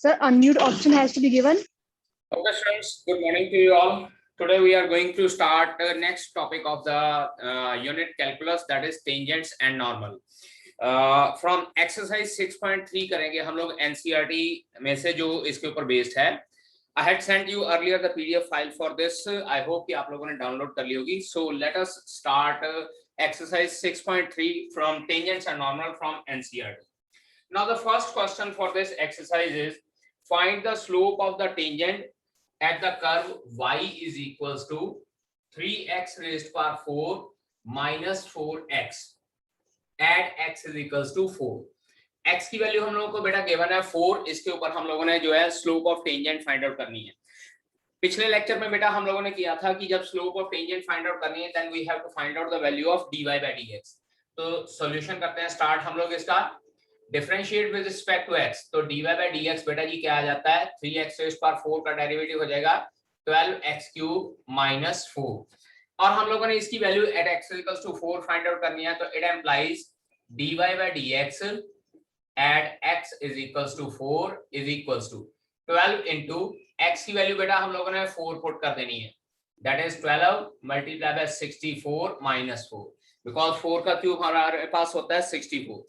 Sir, unmute option has to be given. Okay, friends, good morning to you all. Today we are going to start the next topic of the unit calculus, that is tangents and normal. From exercise 6.3 करेंगे हम लोग NCERT में से जो इसके ऊपर based है. I had sent you earlier the PDF file for this. I hope कि आप लोगों ने download कर ली होगी. So let us start exercise 6.3 from tangents and normal from NCERT. Now the first question for this exercise is find the slope of the tangent at the curve y is equals to 3x raised to power 4 minus 4x at x is equals to 4. x की value हम लोगों को बेटा given है 4. इसके ऊपर हम लोगों ने जो है slope of tangent find out करनी है. पिछले लेक्चर में बेटा हम लोगों ने किया था कि जब slope of tangent find out करनी है then we have to find out the value of dy by dx. तो सॉल्यूशन करते हैं स्टार्ट हम लोग इसका. Differentiate with respect to x, तो dy by dx बेटा जी क्या आ जाता है 3x raised to power 4 का डेरिवेटिव हो जाएगा 12x cube minus 4. और हम लोगों ने इसकी value at x equals to 4 find out करनी है. तो it implies dy by dx at x is equals to 4 is equals to 12 into x की वैल्यू बेटा हम लोगों ने 4 पुट कर देनी है. that is 12 multiplied by 64 minus 4 because 4 का क्यूब हमारे पास होता है 64.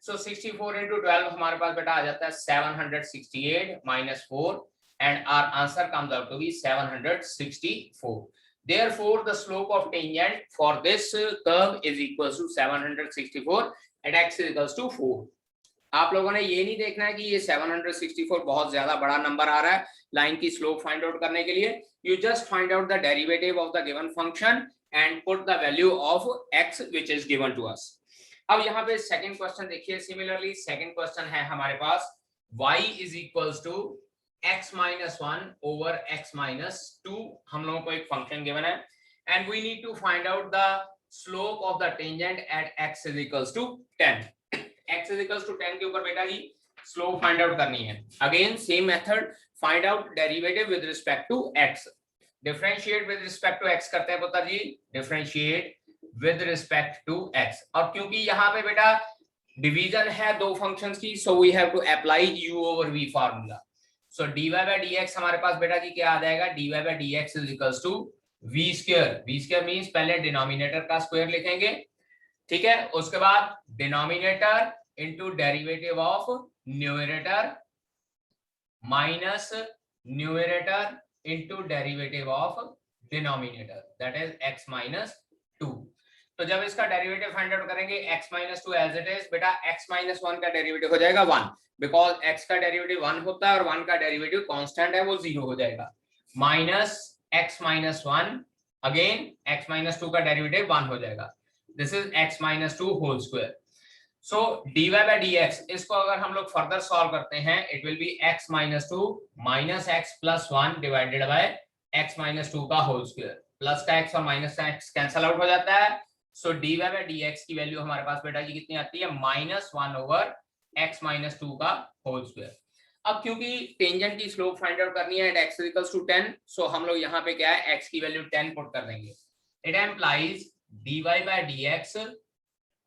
So 64 into 12 हमारे पास बेटा आ जाता है 768 minus 4 and our answer comes out to be 764. Therefore the slope of tangent for this curve is equals to 764 at x is equals to 4. आप लोगों ने ये नहीं देखना है कि ये 764 बहुत ज्यादा बड़ा नंबर आ रहा है लाइन की स्लोप फाइंड आउट करने के लिए. You just find out the derivative of the given function and put the value of x which is given to us. अब यहाँ पे सेकंड क्वेश्चन देखिए. सिमिलरली सेकंड क्वेश्चन है हमारे पास y is equals to x minus 1 over x minus 2. हम लोगों को एक फंक्शन गिवन है and we need to find out the slope of the tangent at x is equals to 10. x is equals to 10 के ऊपर बेटा जी slope find out करनी है. Again same method, find out derivative with respect to x. Differentiate with respect to x करते हैं पुत्र जी. Differentiate with respect to x. और क्योंकि यहाँ पे बेटा डिवीजन है दो फंक्शंस की, so we have to apply u over v formula. So dy by dx हमारे पास बेटा जी क्या आ जाएगा dy by dx is equals to v square. v square means पहले डिनोमिनेटर का स्क्वायर लिखेंगे, ठीक है. उसके बाद denominator into derivative of numerator minus numerator into derivative of denominator, that is x minus 2. तो जब इसका डेरिवेटिव फाइंड आउट करेंगे x minus 2 as it is बेटा x minus 1 का डेरिवेटिव हो जाएगा 1 बिकॉज x का डेरिवेटिव 1 होता है और 1 का डेरिवेटिव कांस्टेंट है वो 0 हो जाएगा. Minus x minus 1 again x minus 2 का डेरिवेटिव 1 हो जाएगा. This is x minus 2 whole square. So dy by dx इसको अगर हम लोग फर्दर सॉल्व करते हैं it will be x minus 2 minus x plus 1 divided by x minus 2 का होल स्क्वायर. प्लस का x और माइनस का x कैंसल आउट हो जाता है. सो dy by dx की वैल्यू हमारे पास बेटा जी कितनी आती है माइनस 1 ओवर x minus 2 का होल स्क्वायर. अब क्योंकि टेंजेंट की स्लोप फाइंड आउट करनी है एट x इक्वल्स टू 10, सो हम लोग यहाँ पे क्या है x की वैल्यू 10 पुट कर देंगे. It implies dy by dx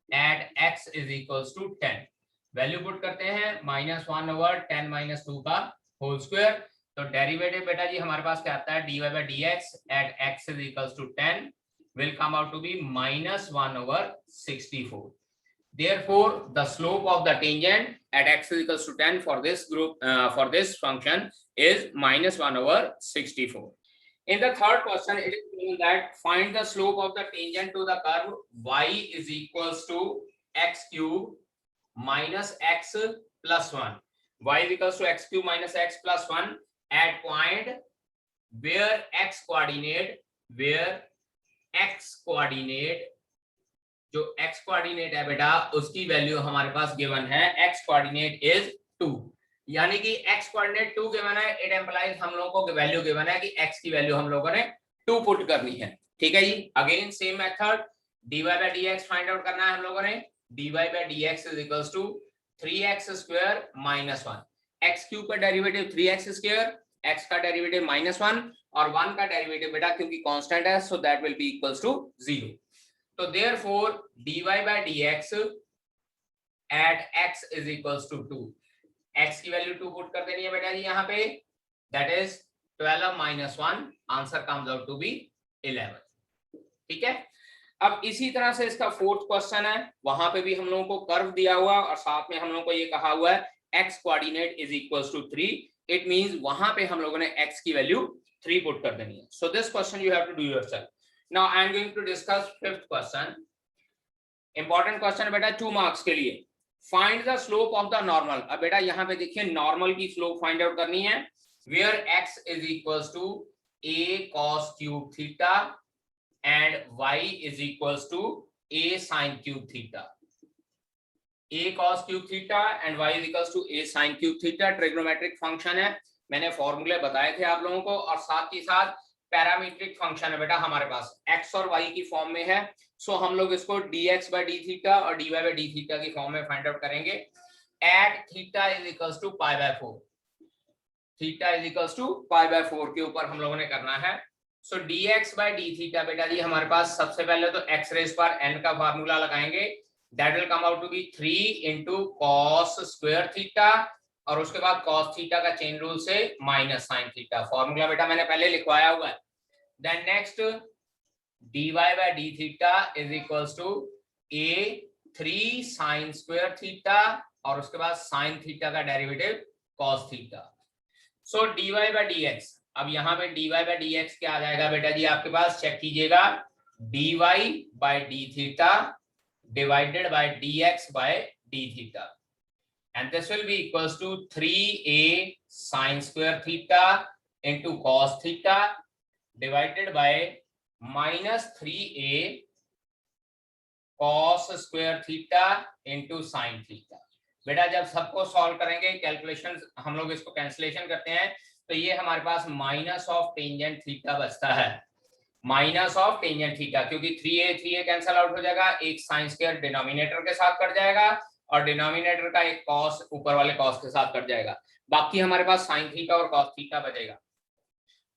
at x is equals to 10. Value put करते हैं माइनस 1 ओवर 10 minus 2 का होल स्क्वायर. तो डेरिवेटिव बेटा जी हमारे पास क्या आता है dy by dx at x is equals to 10 will come out to be minus 1 over 64. Therefore the slope of the tangent at x is equals to 10 for this group for this function is minus 1 over 64. In the third question it is given that find the slope of the tangent to the curve y is equals to x cube minus x plus 1. y is equals to x cube minus x plus 1 at point where x coordinate जो x coordinate है बेटा उसकी value हमारे पास given है x coordinate is 2. यानी कि x coordinate 2 given है. It employees हम लोगों को वैल्यू गिवन है कि x की वैल्यू हम लोगों ने 2 पुट करनी है. ठीक है जी. Again same method dy by dx find out करना है हम लोगों ने. dy by dx is equals to 3x square minus 1. x cube का डेरिवेटिव 3x square, x का डेरिवेटिव माइनस 1 और 1 का डेरिवेटिव बेटा क्योंकि कांस्टेंट है so that will be equals to 0. तो therefore dy by dx at x is equals to 2. x की value 2 put कर देनी है बेटा जी यहाँ पे, that is 12 - 1, answer comes out to be 11। ठीक है, अब इसी तरह से इसका फोर्थ क्वेश्चन है, वहां पे भी हम लोगों को कर्व दिया हुआ और साथ में हम लोगों को ये कहा हुआ है x coordinate is equals to 3, it means वहां पे हम लोगों ने x की वैल्यू 3 पुट कर देनी है। So this question you have to do yourself. Now I am going to discuss fifth question, important question बेटा 2 मार्क्स के लिए। Find the slope of the normal. अब बेटा यहाँ पे देखिए नॉर्मल की स्लोप फाइंड आउट करनी है, where x is equals to a cos cube theta and y is equals to a sin cube theta. a cos cube theta and y is equals to a sin cube theta trigonometric function है, मैंने फॉर्मूले बताए थे आप लोगों को, और साथ ही साथ पैरामीट्रिक फंक्शन है बेटा हमारे पास, x और y की फॉर्म में है। सो हम लोग इसको dx by d थीटा और dy by d थीटा की फॉर्म में फाइंड आउट करेंगे। At theta is equals to pi by 4, theta is equals to pi by 4 के ऊपर हम लोगों ने करना है। सो dx by d थीटा बेटा जी हमारे पास सबसे पहले तो x रेज पर n का फार्मूला लगाएंगे, that will come out to be 3 into cos square theta, और उसके बाद cos थीटा का चेन रूल से माइनस sin थीटा, फार्मूला बेटा मैंने पहले लिखवाया हुआ है। Then next dy by d theta is equals to a 3 sin square theta, और उसके बाद sin थीटा का derivative cos theta. So dy by dx, अब यहाँ पे dy by dx क्या आ जाएगा बेटा जी आपके पास, चेक कीजिएगा, dy by d theta divided by dx by d theta, and this will be equals to 3a sin square theta into cos theta divided by minus 3a cos square theta into sin theta. बेटा जब सबको solve करेंगे, calculation हम लोग इसको cancellation करते हैं, तो ये हमारे पास माइनस ऑफ टेंजेंट थीटा बचता है, माइनस ऑफ टेंजेंट थीटा, क्योंकि 3a कैंसिल आउट हो जाएगा, एक साइन स्क्वायर डिनोमिनेटर के साथ कट जाएगा और डिनोमिनेटर का एक कॉस ऊपर वाले कॉस के साथ कट जाएगा, बाकी हमारे पास साइन थीटा और कॉस थीटा बचेगा।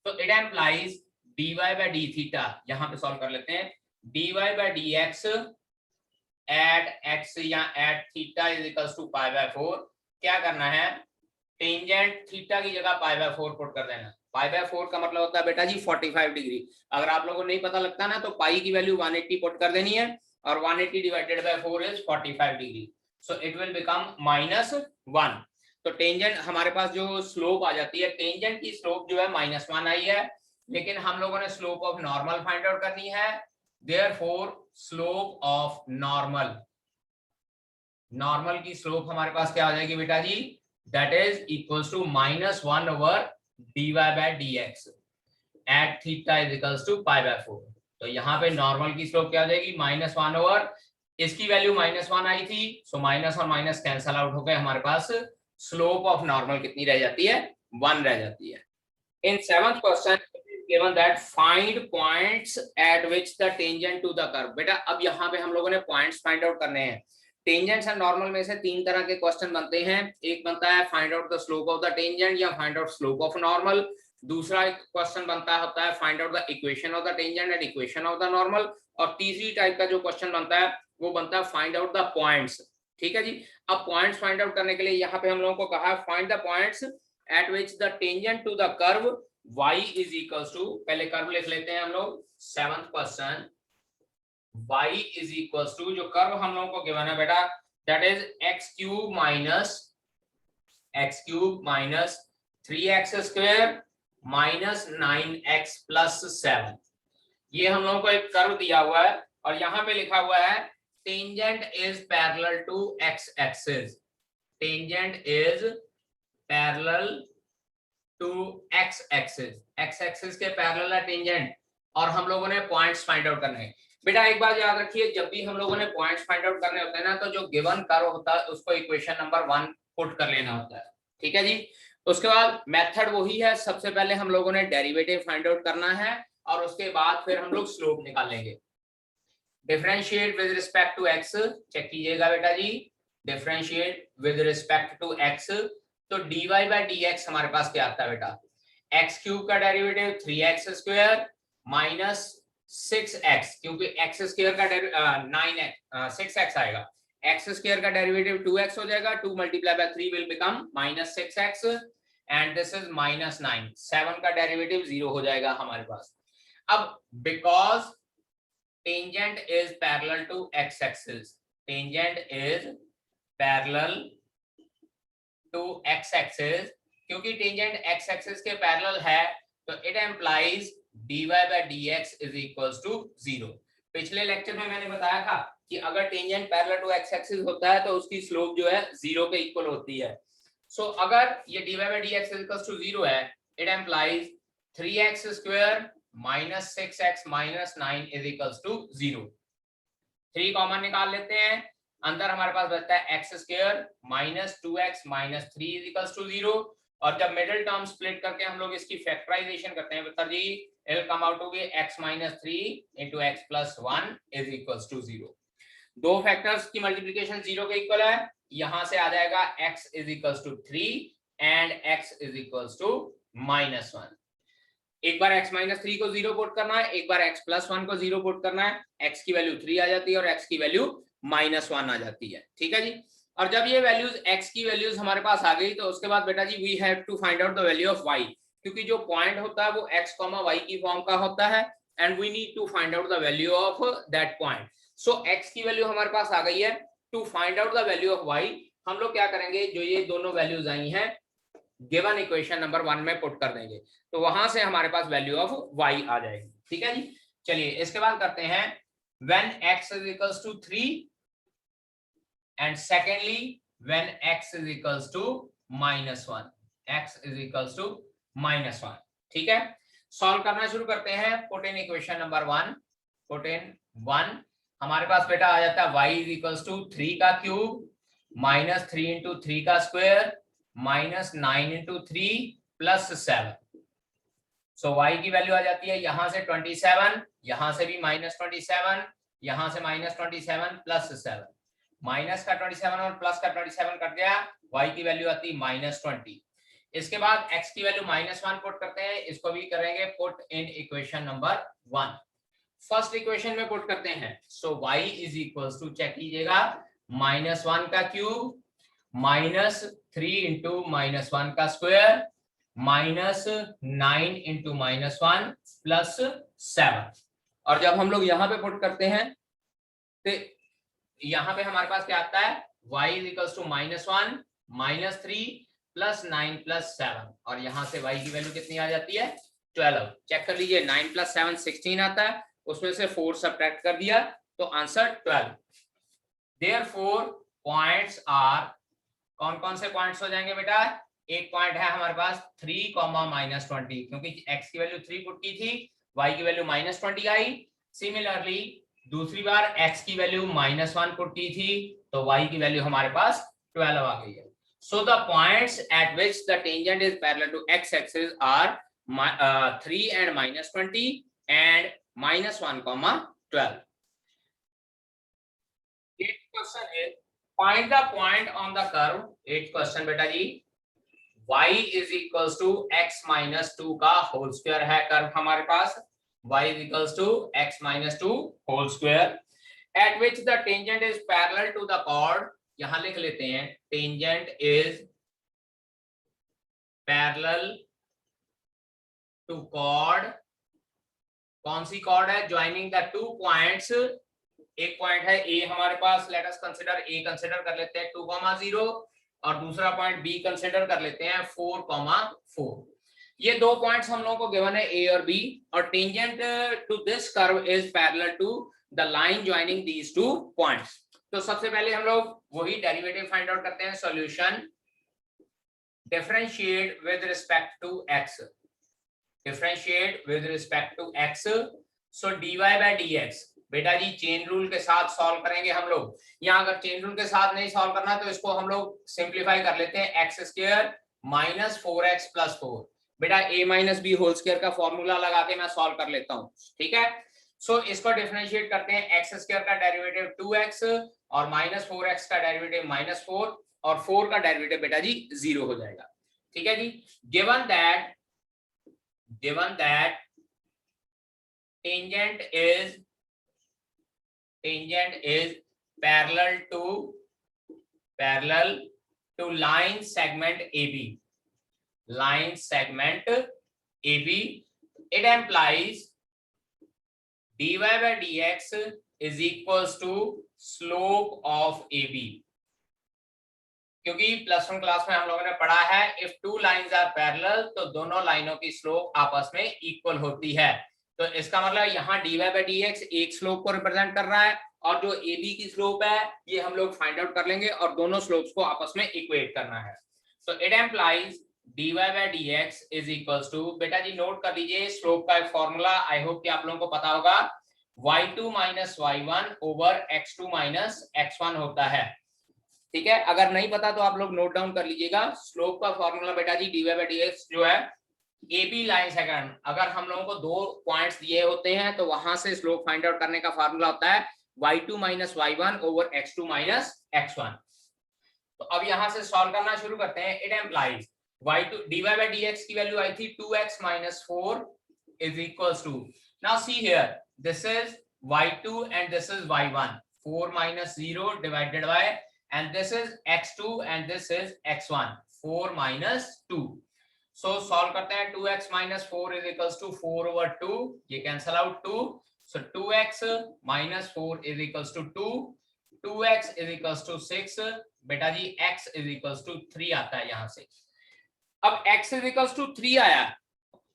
तो it implies dy by d theta, यहाँ पे सॉल्व कर लेते हैं, dy by dx at x या at theta is equals to pi by 4, क्या करना है, टेंजेंट थीटा की जगह पाई बाय 4 पुट कर देना। पाई बाय 4 का मतलब होता है बेटा जी 45 डिग्री, अगर आप लोगों को नहीं पता लगता ना तो पाई की वैल्यू 180 पुट कर देनी है, और 180 divided by 4 is 45 degree, so it will become -1। तो टेंजेंट हमारे पास जो स्लोप आ जाती है, टेंजेंट की स्लोप जो है -1 आई है, लेकिन हम लोगों ने slope of normal find out करनी है, therefore slope of normal, normal की स्लोप हमारे पास क्या आ जाएगी बेटा जी, that is equals to -1 over dy by dx at theta is equals to pi by 4। तो यहाँ पे नॉर्मल की स्लोप क्या आ जाएगी, -1 ओवर, इसकी वैल्यू -1 आई थी, सो माइनस और माइनस कैंसल आउट हो गए, हमारे पास स्लोप ऑफ नॉर्मल कितनी रह जाती है, 1 रह जाती है। इन seventh question given that find points at which the tangent to the curve, बेटा अब यहाँ पे हम लोगों ने पॉइंट्स फाइंड आउट करने हैं। टेंजेंट्स एंड नॉर्मल में से 3 तरह के क्वेश्चन बनते हैं, एक बनता है find out the slope of the tangent या find out slope of normal, दूसरा क्वेश्चन बनता है find out the equation of the tangent and equation of the normal, और तीसरी टाइप का जो क्वेश्चन बनता है वो बनता है फाइंड आउट द पॉइंट्स। ठीक है जी, अब पॉइंट्स फाइंड आउट करने के लिए यहाँ पे हम लोगों को कहा find the points at which the tangent to the curve y is equals to, पहले कर्व लिख लेते हैं हम लोग, 7th question, y is equals to, जो कर्व हम लोगों को गिवन है बेटा that is x cube minus 3x square minus 9x plus 7, ये हम लोगों को एक कर्व दिया हुआ है, और यहाँ पे लिखा हुआ है tangent is parallel to x axis, tangent is parallel to x axis के पैरेलल है टेंजेंट, और हम लोगों ने पॉइंट्स फाइंड आउट करने हैं। बेटा एक बात याद रखिए, जब भी हम लोगों ने पॉइंट्स फाइंड आउट करने होते हैं ना, तो जो गिवन कर्व होता है उसको इक्वेशन नंबर 1 पुट कर लेना होता है। ठीक है जी, उसके बाद मेथड वही है, सबसे पहले हम लोगों ने डेरिवेटिव फाइंड आउट करना है, और उसके बाद फिर हम लोग स्लोप निकालेंगे। Differentiate with respect to x, check कीजिएगा बेटा जी, differentiate with respect to x, तो dy by dx हमारे पास क्या आता है बेटा, x क्यूब का derivative 3x square minus 6x, क्योंकि x स्क्वायर का 9x 6x आएगा, एक्स स्क्वायर का डेरिवेटिव 2x हो जाएगा, 2 multiply by 3 will become -6x and this is -9, 7 का डेरिवेटिव 0 हो जाएगा हमारे पास। अब because tangent is parallel to x axis, tangent is parallel to x axis, क्योंकि टेंजेंट x एक्सिस के पैरेलल है तो it implies dy by dx is equals to 0। पिछले लेक्चर में मैंने बताया था कि अगर tangent parallel to x axis होता है तो उसकी स्लोप जो है 0 के इक्वल होती है। सो अगर ये dy by dx is equals to 0 है, it implies 3x square minus 6x minus 9 is equals to 0। 3 common निकाल लेते हैं, अंदर हमारे पास बचता है x square minus 2x minus 3 is equals to 0। और जब मिडिल टर्म स्प्लिट करके हम लोग इसकी फैक्टराइजेशन करते हैं सर जी, it will come out to be x minus 3 into x plus 1 is equals to 0। दो फैक्टर्स की मल्टीप्लिकेशन 0 के इक्वल है, यहां से आ जाएगा x is equals to 3 and x is equals to -1। एक बार x माइनस 3 को 0 पुट करना है, एक बार x प्लस 1 को 0 पुट करना है, x की वैल्यू 3 आ जाती है और x की वैल्यू -1 आ जाती है। ठीक है जी। और जब ये वैल्यूज x की वैल्यूज हमारे पास आ गई तो उसके बाद बेटा जी we have to find out the value of y, क्योंकि जो पॉइंट होता है वो x, y की फॉर्म का होता है and we need to find out the value of that point. So x की वैल्यू हमारे पास आ गई है, to find out the value of y हम लोग क्या करेंगे, जो ये दोनों वैल्यूज आई हैं गिवन इक्वेशन नंबर 1 में पुट कर देंगे, तो वहां से हमारे पास वैल्यू ऑफ y आ जाएगी। ठीक है जी। चलिए इसके बाद करते हैं when x is equals to 3 and secondly when x is equals to -1, x is equals to -1। ठीक है, सॉल्व करना शुरू करते हैं। Put in equation number 1, put in 1, हमारे पास बेटा आ जाता है y इज इक्वल्स टू 3 का क्यूब -3 into 3 का स्क्वायर -9 into 3 plus 7। सो y की वैल्यू आ जाती है यहां से 27, यहां से भी -27, यहां से -27 प्लस 7, माइनस का 27 और प्लस का 27 कट गया, y की वैल्यू आती है -20। इसके बाद x की वैल्यू -1 पुट करते हैं, इसको भी करेंगे put in equation number 1। First equation में पुट करते हैं, so y is equals to, check कीजिएगा, -1 का क्यूब -3 into -1 का स्क्वायर -9 into -1 प्लस 7। और जब हम लोग यहाँ पे पुट करते हैं तो यहाँ पे हमारे पास क्या आता है, y is equals to -1 -3 plus 9 plus 7, और यहाँ से y की वैल्यू कितनी आ जाती है 12। चेक कर लीजिए, 9 प्लस 7 16 आता है, उसमें से 4 सब्ट्रैक्ट कर दिया तो आंसर 12। देयरफॉर पॉइंट्स आर, कौन कौन से पॉइंट्स हो जाएंगे बेटा, एक पॉइंट है हमारे पास 3, -20, क्योंकि x की वैल्यू 3 पुट की थी, y की वैल्यू -20 आई। सिमिलरली दूसरी बार x की वैल्यू -1 पुट की थी तो y की वैल्यू हमारे पास 12 आ गई है। So the points at which the tangent is parallel to x axis are 3 and -20 and -1, 12। Eighth question is find the point on the curve। 8th question बेटा जी, y is equals to x minus 2 का whole square है curve हमारे पास, y is equals to x minus 2 whole square at which the tangent is parallel to the chord। यहां लिख लेते हैं tangent is parallel to chord। कौन सी chord है, joining the two points। एक पॉइंट है a हमारे पास, let us consider a consider कर लेते हैं 2,0, और दूसरा पॉइंट b कंसीडर कर लेते हैं 4,4। ये दो पॉइंट्स हम लोगों को गिवन है a और b, और tangent to this curve is parallel to the line joining these two points. तो सबसे पहले हम लोग वही डेरिवेटिव फाइंड आउट करते हैं, solution differentiate with respect to x, differentiate with respect to x। So dy by dx बेटा जी chain rule के साथ सॉल्व करेंगे हम लोग। यहाँ अगर चेन रूल के साथ नहीं सॉल्व करना तो इसको हम लोग सिंप्लीफाई कर लेते हैं, x स्क्वायर -4x प्लस 4। बेटा a minus b whole square का फॉर्मूला लगा के मैं सॉल्व कर लेता हूँ। ठीक है, सो इसको डिफरेंशिएट करते हैं, x स्क्वायर का डेरिवेटिव 2x और -4x का डेरिवेटिव -4, और 4 का डेरिवेटिव बेटा जी 0 हो जाएगा। ठीक है जी। Given that tangent is parallel to line segment AB. Line segment AB, it implies dy by dx is equals to slope of AB. क्योंकि +1 क्लास में हम लोगों ने पढ़ा है if two lines are parallel तो दोनों लाइनों की स्लोप आपस में इक्वल होती है। तो इसका मतलब यहाँ dy by dx एक स्लोप को रिप्रेजेंट कर रहा है और जो AB की स्लोप है ये हम लोग फाइंड आउट कर लेंगे और दोनों स्लोप्स को आपस में इक्वेट करना है। तो it implies dy by dx is equals to, बेटा जी नोट कर लीजिए स्लोप का एक फॉर्मूला, आई होप कि आप लोगों को पता होगा, y2 minus y1 over x2 minus x1 होता है। ठीक है, अगर नहीं पता तो आप लोग नोट डाउन कर लीजिएगा। स्लोप का फॉर्मूला बेटा जी dy by dx जो है AB लाइन सेकंड, अगर हम लोगों को दो पॉइंट्स दिए होते हैं तो वहां से स्लोप फाइंड आउट करने का फॉर्मूला होता है y2 minus y1 over x2 minus x1। तो अब यहां से सॉल्व करना शुरू करते हैं। It implies y2 dy by dx की वैल्यू आई थी 2x minus 4 is equals to, now see here this is y2 and this is y1, 4 minus 0 divided by, and this is x2 and this is x1, 4 minus 2. So solve करते हैं, 2x minus 4 is equals to 4 over 2, ये cancel out 2, so 2x minus 4 is equals to 2, 2x is equals to 6, बेटा जी x is equals to 3 आता है यहाँ से। अब x is equals to 3 आया,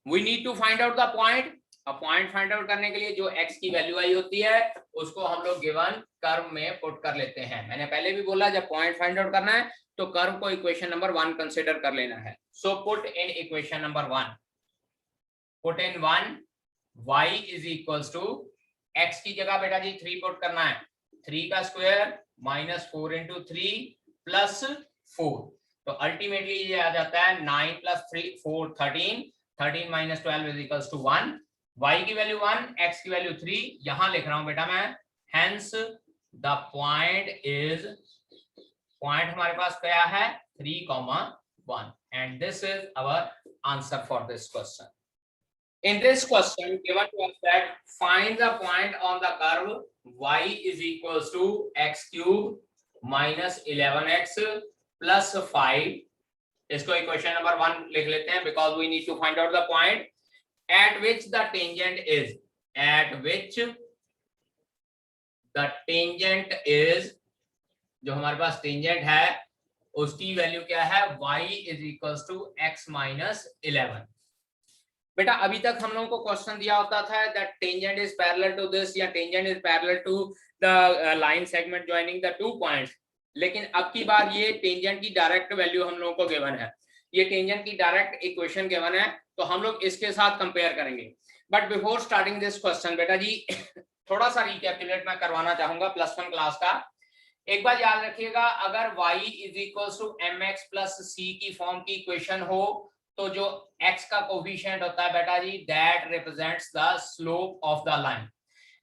we need to find out the point। अब पॉइंट फाइंड आउट करने के लिए जो x की वैल्यू आई होती है उसको हम लोग गिवन कर्व में पुट कर लेते हैं। मैंने पहले भी बोला जब पॉइंट फाइंड आउट करना है तो कर्व को इक्वेशन नंबर 1 कंसीडर कर लेना है। So put in equation number 1, put in 1 y is equals to, x की जगह बेटा जी 3 पुट करना है, 3 का स्क्वायर माइनस 4 इंटू 3 प्लस 4, तो अल्टीमेटली ये आ जाता है 9 plus 3 4 13, 13 minus 12 is equals to 1, y की वैल्यू 1, x की वैल्यू 3, यहां लिख रहा हूं बेटा मैं, hence the point is, point हमारे पास क्या है 3,1 and this is our answer for this question. In this question given to us that find the point on the curve y is equals to x cube minus 11x plus 5, इसको equation number 1 लिख लेते हैं because we need to find out the point at which the tangent is, at which the tangent is, जो हमारे पास tangent है उसकी value क्या है, y is equals to x minus 11। बेटा अभी तक हम लोगों को क्वेश्चन दिया होता था that tangent is parallel to this या tangent is parallel to the line segment joining the two points, लेकिन अब की बार ये टेंजेंट की डायरेक्ट वैल्यू हम लोगों को गिवन है, ये टेंजेंट की डायरेक्ट इक्वेशन गिवन है, तो हम लोग इसके साथ कंपेयर करेंगे। But before starting this question बेटा जी थोड़ा सा रिकैपिचुलेट मैं करवाना चाहूंगा +1 क्लास का। एक बार याद रखिएगा, अगर y is equals to mx plus c की फॉर्म की इक्वेशन हो तो जो x का कोफिशिएंट होता है बेटा जी that represents the slope of the line.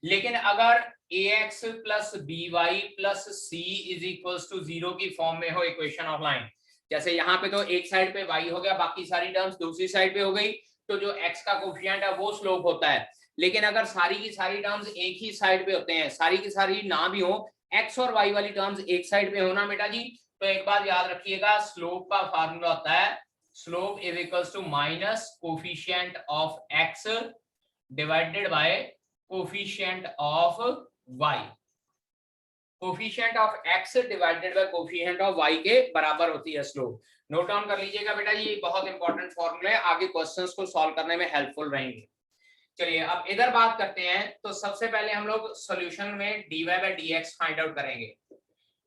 लेकिन अगर ax plus by plus c is equals to 0 की फॉर्म में हो इक्वेशन ऑफ लाइन, जैसे यहाँ पे तो एक साइड पे y हो गया, बाकी सारी टर्म्स दूसरी साइड पे हो गई, तो जो x का कोफिशिएंट है वो स्लोप होता है। लेकिन अगर सारी की सारी टर्म्स एक ही साइड पे होते हैं, सारी की सारी ना भी हो, x और y वाली टर्म्स एक साइड पे होना बेटा जी, तो एक बार याद रखिएगा स्लोप का फार्मूला होता है slope is equals to minus coefficient of x divided by coefficient of y, coefficient of x divided by coefficient of y के बराबर होती है स्लोप। नोट डाउन कर लीजिएगा बेटा, ये बहुत इंपॉर्टेंट फॉर्मूला है, आगे क्वेश्चंस को सॉल्व करने में हेल्पफुल रहेंगे। चलिए अब इधर बात करते हैं, तो सबसे पहले हम लोग सॉल्यूशन में dy by dx find out करेंगे।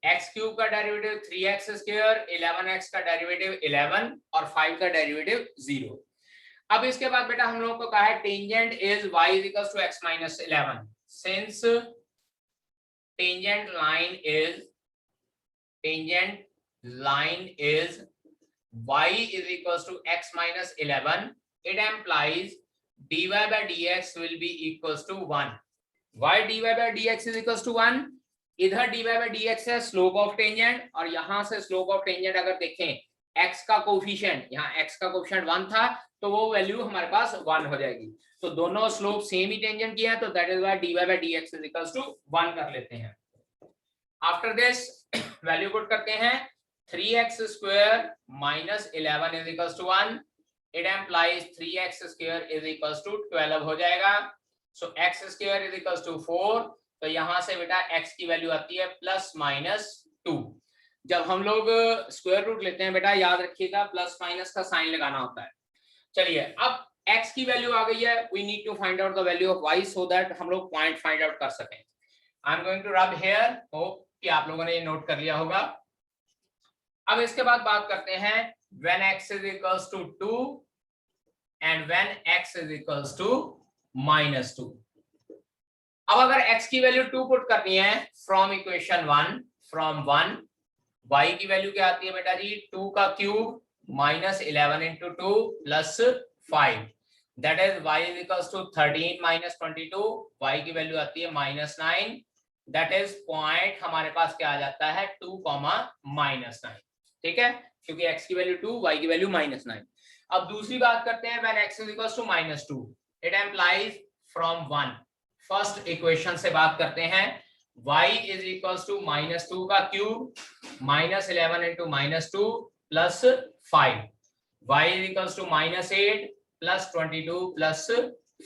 x क्यूब का डेरिवेटिव 3x स्क्वायर, 11x का डेरिवेटिव 11 और 5 का डेरिवेटिव 0। अब इसके बाद बेटा हम लोगों को कहा है tangent is y is equals to x minus 11, since tangent line is y is equals to x minus 11, it implies dy by dx will be equals to 1। why dy by dx is equals to 1? इधर dy by dx है slope of tangent, और यहां से slope of tangent अगर देखें x का coefficient, यहाँ x का कोफिशिएंट 1 था तो वो वैल्यू हमारे पास 1 हो जाएगी, तो दोनों स्लोप सेम ही टेंजेंट की है, तो that is why dy by dx is equals to 1 कर लेते हैं। आफ्टर दिस वैल्यू पुट करते हैं 3x square minus 11 is equals to 1. It implies 3x square is equals to 12 हो जाएगा. So x square is equals to 4. तो यहां से बेटा x की वैल्यू आती है प्लस माइनस 2. जब हम लोग स्क्वायर रूट लेते हैं बेटा याद रखिएगा प्लस माइनस का साइन लगाना होता है. चलिए अब x की वैल्यू आ गई है. We need to find out the value of y so that हम लोग पॉइंट फाइंड आउट कर सकें. I am going to rub here. Hope कि आप लोगों ने ये नोट कर लिया होगा. अब इसके बाद बात करते हैं when x is equals to 2 and when x is equals to minus 2. अब अगर x की वैल्यू 2 पुट करनी है फ्रॉम इक्वेशन 1 फ्रॉम 1, y की वैल्यू क्या आती है बेटा जी 2 का cube minus 11 into 2 plus 5, that is y is equals to 13 minus 22. y की वैल्यू आती है माइनस 9. दैट इज पॉइंट हमारे पास क्या आ जाता है 2 माइनस 9. ठीक है, क्योंकि x की वैल्यू 2, y की वैल्यू माइनस 9. अब दूसरी बात करते हैं when x is equals to minus 2. It implies from 1. First equation से बात करते हैं y is equals to minus 2 का cube minus 11 into minus 2 plus 5. y is equals to minus 8 plus 22 plus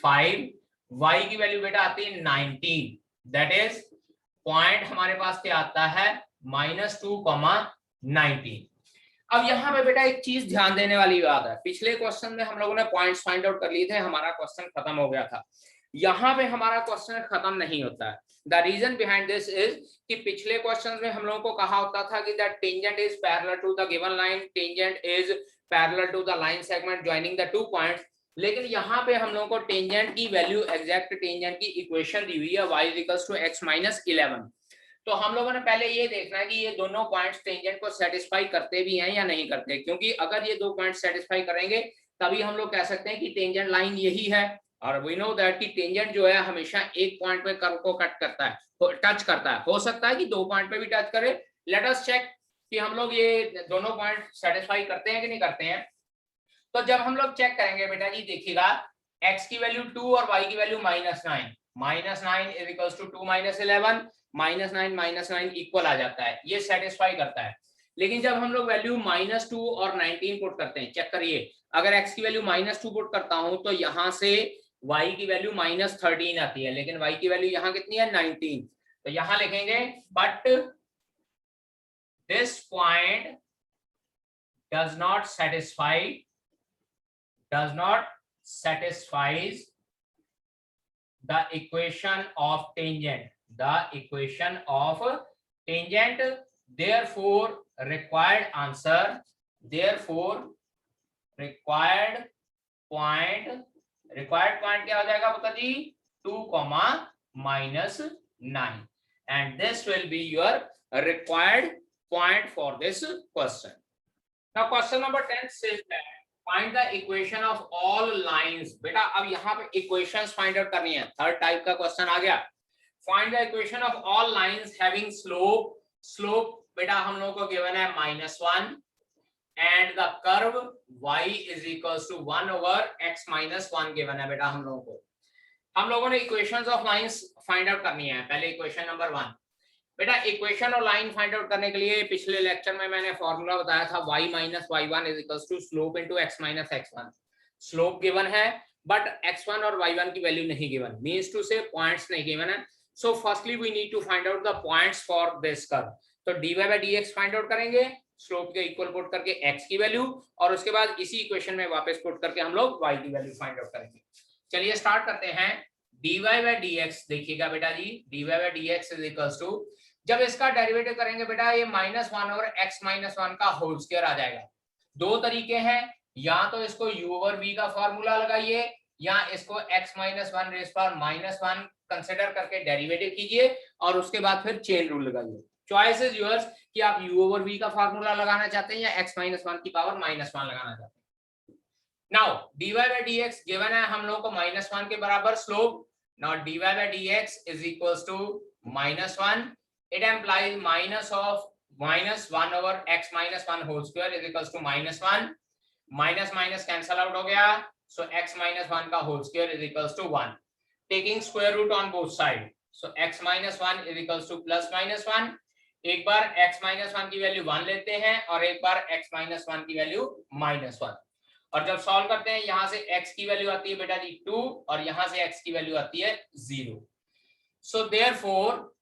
5. y की वैल्यू बेटा आती है 19. दैट इज पॉइंट हमारे पास क्या आता है माइनस 2 19. अब यहाँ पे बेटा एक चीज ध्यान देने वाली बात है. पिछले क्वेश्चन में हम लोगों ने पॉइंट्स फाइंड आउट कर लिए थे, हमारा क्वेश्चन खत्म हो गया था. यहाँ पे हमारा क्वेश्चन खत्म नहीं होता है. The reason behind this is कि पिछले क्वेश्चन में हम लोगों को कहा होता था कि that tangent is parallel to the given line, tangent is parallel to the line segment joining the 2 points. लेकिन यहाँ पे हम लोगों को टेंजेंट की वैल्यू, एग्जैक्ट टेंजेंट की इक्वेशन दी हुई है y equals to x minus 11. तो हम लोगों ने पहले ये देखना है कि ये दोनों पॉइंट्स टेंजेंट को सेटिस्फाई करते भी हैं या नहीं करते, क्योंकि अगर ये दो पॉइंट्स सेटिस्फाई करेंगे तभी हम लोग कह सकते हैं कि टेंजेंट लाइन यही है. और वी नो दैट कि टेंजेंट जो है हमेशा एक पॉइंट पे कर्व को कट करता है, टच करता है. हो सकता है कि दो पॉइंट पे भी टच करे. लेट अस चेक कि हम लोग ये दोनों पॉइंट सेटिस्फाई करते हैं कि नहीं करते हैं. तो जब हम लोग चेक करेंगे बेटा जी देखिएगा x की वैल्यू 2 और y की value minus 9. Minus 9 is equals to 2 minus 11. Minus 9 equal आ जाता है, ये सेटिस्फाई करता है. लेकिन जब हम लोग वैल्यू माइनस 2 और 19 पुट करते हैं, चेक करिए अगर x की वैल्यू माइनस 2 पुट करता हूं तो यहां से y की वैल्यू माइनस 13 आती है, लेकिन y की वैल्यू यहां कितनी है 19. तो यहां लिखेंगे but this point does not satisfies the equation of tangent, therefore required point क्या हो जाएगा बता जी 2 minus 9, and this will be your required point for this question. Now question number 10 says that find the equation of all lines. बेटा अब यहाँ पे equations find out करनी है. थर्ड टाइप का क्वेश्चन आ गया. Find the equation of all lines having slope बेटा हम लोगों को given है -1 and the curve y is equals to 1 over x minus 1 given है बेटा हम लोगों को. हम लोगों ने equations of lines find out करनी है. पहले equation number 1 बेटा इक्वेशन और लाइन फाइंड आउट करने के लिए पिछले लेक्चर में मैंने फॉर्मूला बताया था y minus y1 is equals to slope into x minus x1. Slope given है बट x1 और y1 की वैल्यू नहीं गिवन, मींस टू से पॉइंट्स नहीं गिवन है. So firstly we need to find out the points for this curve. तो dy by dx find out करेंगे slope के इक्वल पुट करके x की वैल्यू, और उसके बाद इसी इक्वेशन में वापस पुट करके हम लोग y की वैल्यू फाइंड आउट करेंगे. चलिए स्टार्ट करते हैं. dy बाय dx देखिएगा बेटा जी dy by dx is equals to, जब इसका डेरिवेटिव करेंगे बेटा ये -1 और x माइनस 1 का होल स्क्वायर आ जाएगा. दो तरीके हैं, या तो इसको u ओवर v का फॉर्मूला लगाइए या इसको x minus 1 raise power -1 consider करके डेरिवेटिव कीजिए और उसके बाद फिर चेन रूल लगाइए. चॉइस इज योर्स कि आप u ओवर v का फॉर्मूला लगाना चाहते हैं या x माइनस 1 की पावर -1 लगाना चाहते हैं. Now dy by dx given है हम लोगों को -1 के बराबर slope. Now dy by dx is equals to -1. It implies -1 over x minus 1 whole square is equals to -1. Minus minus cancel out हो गया, so x minus 1 का whole square is equals to 1. Taking square root on both sides, so x minus 1 is equals to plus minus 1. एक बार x-1 की value 1 लेते हैं और एक बार x-1 की वैल्यू -1। और जब सॉल्व करते हैं यहां से x की वैल्यू आती है बेटा जी 2 और यहां से x की वैल्यू आती है 0। सो देयरफॉर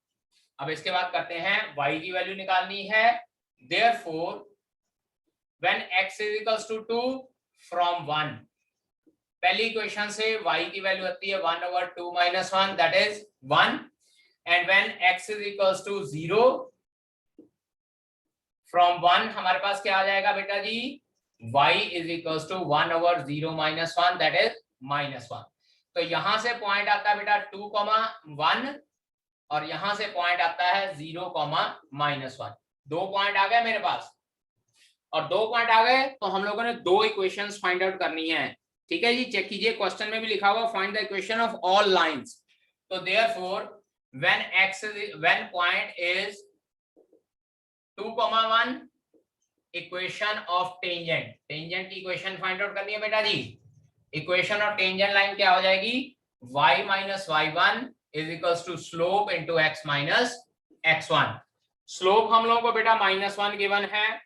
अब इसके बाद करते हैं y की वैल्यू निकालनी है। Therefore when x is equals to 2 from 1, पहली इक्वेशन से y की वैल्यू आती है 1/2 - 1 that is 1, and when x is equals to 0 from 1 हमारे पास क्या आ जाएगा बेटा जी, y is equals to 1/0 - 1 that is -1। तो यहां से पॉइंट आता है बेटा 2, 1 और यहां से पॉइंट आता है 0, -1। 2 पॉइंट आ गए मेरे पास, और 2 पॉइंट आ गए तो हम लोगों ने 2 इक्वेशंस फाइंड आउट करनी है। ठीक है जी, चेक कीजिए क्वेश्चन में भी लिखा हुआ find the equation of all lines. तो therefore when point is 2, 1 equation of tangent, tangent की इक्वेशन फाइंड आउट करनी है बेटा जी। इक्वेशन ऑफ टेंजेंट लाइन क्या हो जाएगी, y - y1 is equals to slope into x - x1। Slope हम लोगों को बेटा -1 गिवन है,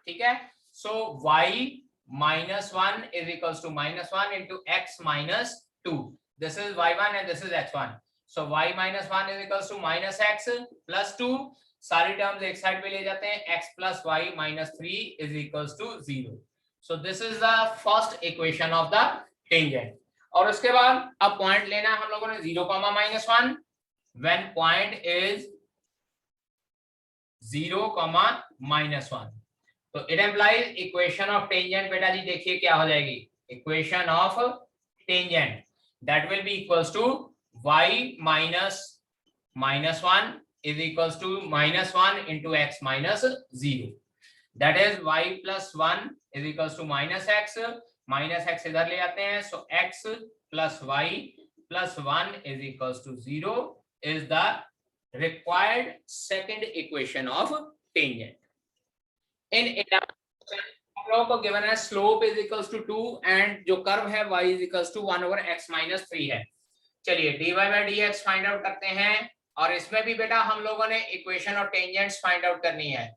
ठीक है। So y - 1 is equals to -1 into x - 2, this is y1 and this is x1। So y - 1 is equals to -x + 2, सारी terms एक side पे ले जाते हैं, x + y - 3 is equals to 0। So this is the first equation of the tangent. और उसके बाद अब पॉइंट लेना है हम लोगों ने 0, -1 व्हेन पॉइंट इज 0, -1। तो it implies equation of tangent बेटा जी देखिए क्या हो जाएगी, equation of tangent that will be equals to y - -1 is equals to -1 into x - 0, that is y + 1 is equals to -x, -x इधर ले आते हैं, so x + y + 1 is equals to 0 is the required second equation of tangent. In हम लोगों को given है slope is equals to 2 and जो curve है y is equals to 1/x - 3 है। चलिए dy/dx फाइंड आउट करते हैं, और इसमें भी बेटा हम लोगों ने equation of tangents find out करनी है।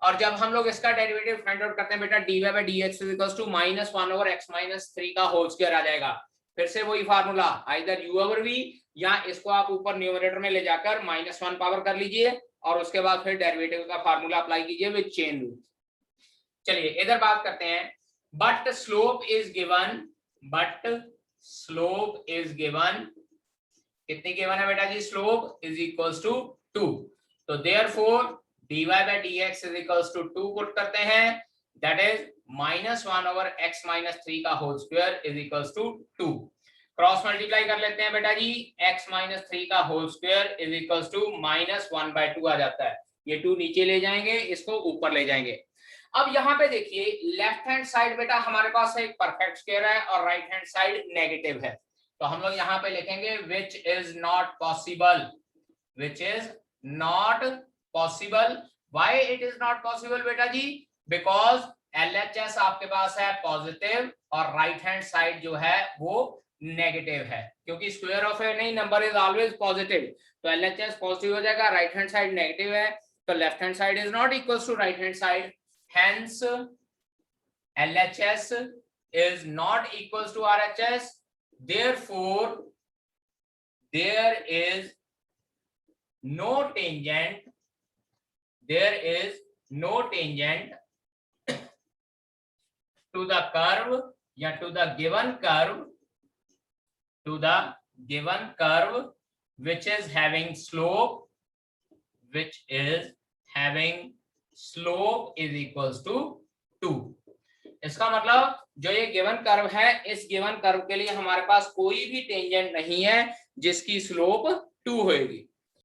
और जब हम लोग इसका डेरिवेटिव फाइंड आउट करते हैं बेटा dy/dx is equals to -1/x - 3 का होल स्क्वायर आ जाएगा। फिर से वही फार्मूला, आइदर u/v या इसको आप ऊपर न्यूमरेटर में ले जाकर -1 पावर कर लीजिए और उसके बाद फिर डेरिवेटिव का फार्मूला अप्लाई कीजिए विद चेन रूल। चलिए इधर बात करते हैं, बट स्लोप इज गिवन, कितनी गिवन है बेटा जी, स्लोप इज इक्वल्स टू 2। तो therefore dy/dx is equals to 2 put करते हैं, दैट इज -1/x - 3 का whole square is equals to 2। Cross multiply कर लेते हैं बेटा जी, x - 3 का whole square is equals to -1/2 आ जाता है। ये 2 नीचे ले जाएंगे, इसको ऊपर ले जाएंगे। अब यहाँ पे देखिए लेफ्ट हैंड साइड बेटा हमारे पास एक परफेक्ट स्क्वायर है और राइट हैंड साइड नेगेटिव है। तो हम लोग यहाँ पे लिखेंगे which is not possible, which is not possible। why it is not possible बेटा जी, because LHS आपके पास है पॉजिटिव और राइट हैंड साइड जो है वो नेगेटिव है, क्योंकि square of any number is always positive. तो LHS पॉजिटिव हो जाएगा, राइट हैंड साइड नेगेटिव है, तो left hand side is not equal to right hand side, hence LHS is not equals to RHS, therefore there is no tangent to the curve या to the given curve which is having slope is equals to 2। इसका मतलब जो ये given curve है, इस given curve के लिए हमारे पास कोई भी टेंजेंट नहीं है जिसकी स्लोप 2 होगी।